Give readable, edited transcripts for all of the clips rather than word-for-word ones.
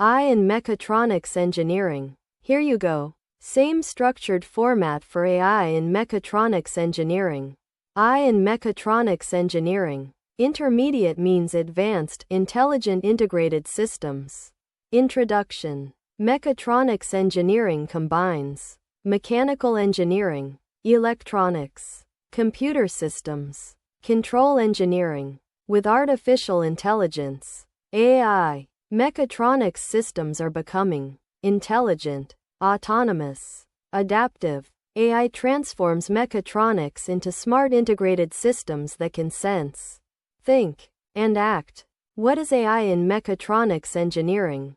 I in Mechatronics Engineering. Here you go. Same structured format for AI in Mechatronics Engineering. I in Mechatronics Engineering. Intermediate means advanced, intelligent integrated systems. Introduction. Mechatronics Engineering combines mechanical engineering, electronics, computer systems, control engineering, with artificial intelligence, AI. Mechatronics systems are becoming intelligent, autonomous, adaptive. AI transforms mechatronics into smart integrated systems that can sense, think, and act. What is AI in Mechatronics Engineering?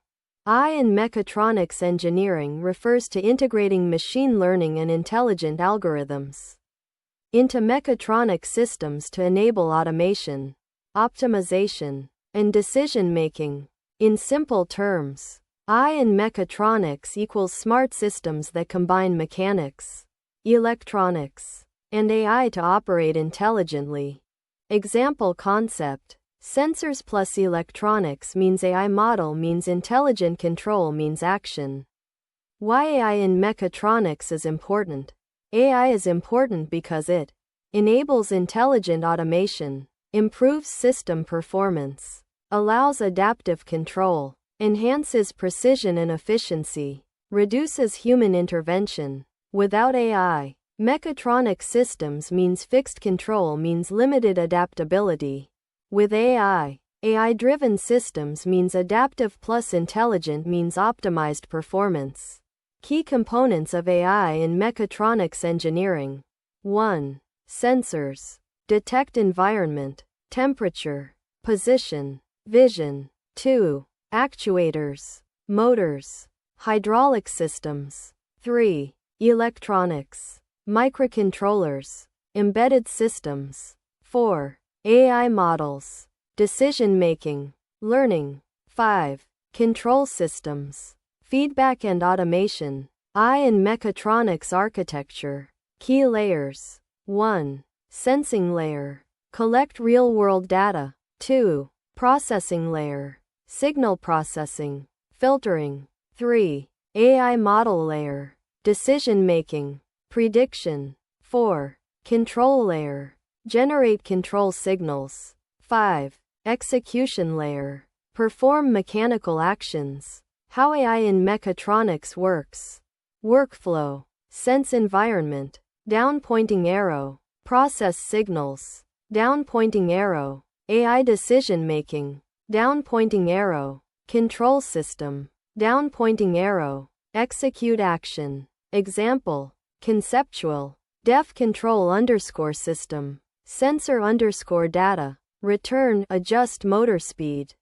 AI in Mechatronics Engineering refers to integrating machine learning and intelligent algorithms into mechatronic systems to enable automation, optimization, and decision-making. In simple terms, AI in mechatronics equals smart systems that combine mechanics, electronics, and AI to operate intelligently. Example concept. Sensors plus electronics means AI model means intelligent control means action. Why AI in mechatronics is important? AI is important because it enables intelligent automation, improves system performance, allows adaptive control, enhances precision and efficiency, reduces human intervention. Without AI, mechatronic systems means fixed control means limited adaptability. With AI, AI-driven systems means adaptive plus intelligent means optimized performance. Key components of AI in Mechatronics Engineering. 1. Sensors. Detect environment, temperature, position, vision. 2. Actuators, motors, hydraulic systems. 3. Electronics, microcontrollers, embedded systems. 4. AI models, decision-making, learning. 5. Control systems, feedback and automation. AI in mechatronics architecture. Key layers. 1. Sensing layer. Collect real-world data. 2. Processing layer. Signal processing, filtering. 3. AI model layer. Decision-making, prediction. 4. Control layer. Generate control signals. 5. Execution layer. Perform mechanical actions. How AI in mechatronics works. Workflow. Sense environment. Down pointing arrow. Process signals. Down pointing arrow. AI decision making. Down pointing arrow. Control system. Down pointing arrow. Execute action. Example. Conceptual. Def control underscore system. Sensor underscore data. Return, adjust motor speed.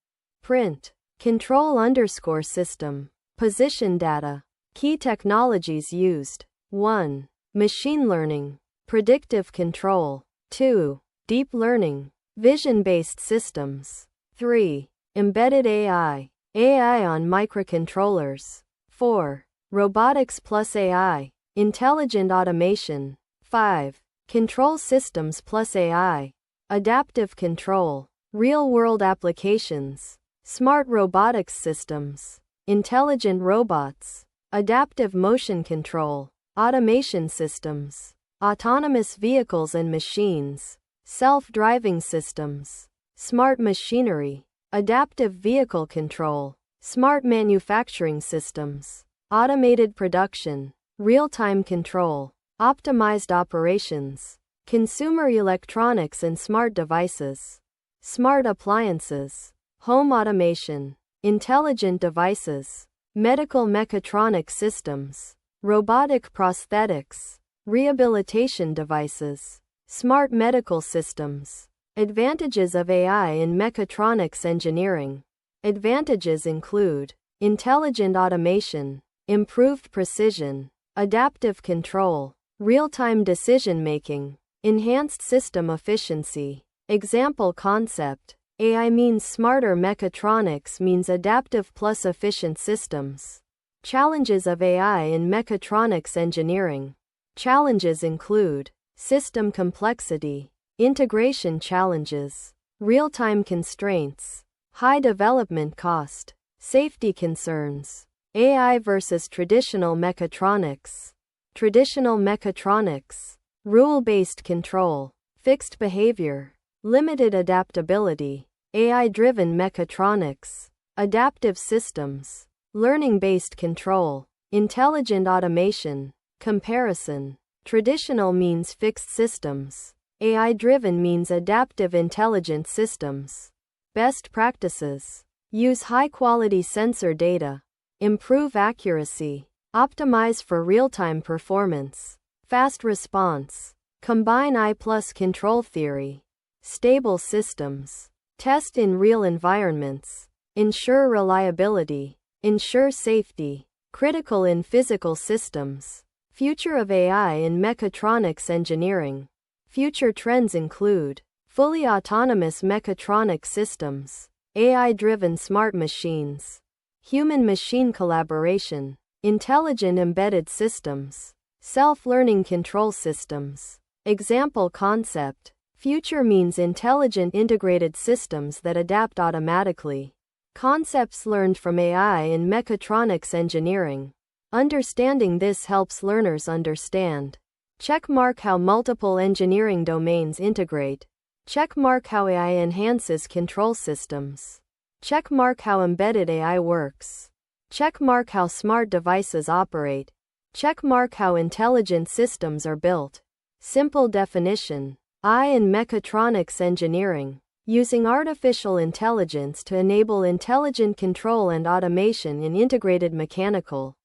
Print. Control underscore system. Position data. Key technologies used. 1. Machine learning. Predictive control. 2. Deep learning. Vision-based systems. 3. Embedded AI. AI on microcontrollers. 4. Robotics plus AI. Intelligent automation. 5. Control systems plus AI. Adaptive control. Real-world applications. Smart robotics systems. Intelligent robots. Adaptive motion control. Automation systems. Autonomous vehicles and machines. Self-driving systems. Smart machinery. Adaptive vehicle control. Smart manufacturing systems. Automated production. Real-time control. Optimized operations. Consumer electronics and smart devices. Smart appliances. Home automation. Intelligent devices. Medical mechatronic systems. Robotic prosthetics. Rehabilitation devices. Smart medical systems. Advantages of AI in mechatronics engineering. Advantages include intelligent automation, improved precision, adaptive control, real-time decision-making, enhanced system efficiency. Example concept. AI means smarter mechatronics means adaptive plus efficient systems. Challenges of AI in mechatronics engineering. Challenges include system complexity, integration challenges, real-time constraints, high development cost, Safety concerns. AI versus traditional mechatronics. Traditional mechatronics. Rule-based control. Fixed behavior. Limited adaptability. AI-driven mechatronics. Adaptive systems. Learning-based control. Intelligent automation. Comparison. Traditional means fixed systems. AI-driven means adaptive intelligent systems. Best practices. Use high-quality sensor data. Improve accuracy. Optimize for real-time performance. Fast response. Combine I plus control theory. Stable systems. Test in real environments. Ensure reliability. Ensure safety. Critical in physical systems. Future of AI in mechatronics engineering. Future trends include fully autonomous mechatronic systems, AI-driven smart machines, human-machine collaboration, intelligent embedded systems, self-learning control systems. Example concept. Future means intelligent integrated systems that adapt automatically. Concepts learned from AI in mechatronics engineering. Understanding this helps learners understand. Checkmark how multiple engineering domains integrate. Checkmark how AI enhances control systems. Checkmark how embedded AI works. Checkmark how smart devices operate. Checkmark how intelligent systems are built. Simple definition. AI in mechatronics engineering. Using artificial intelligence to enable intelligent control and automation in integrated mechanical,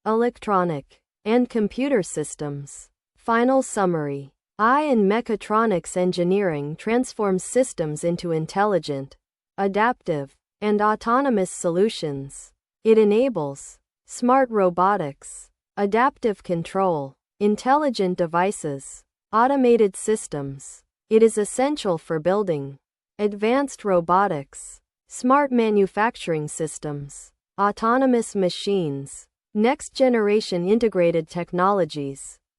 electronic, and computer systems. Final summary. AI in mechatronics engineering transforms systems into intelligent, adaptive, and autonomous solutions. It enables smart robotics, adaptive control, intelligent devices, automated systems. It is essential for building advanced robotics, smart manufacturing systems, autonomous machines, next-generation integrated technologies.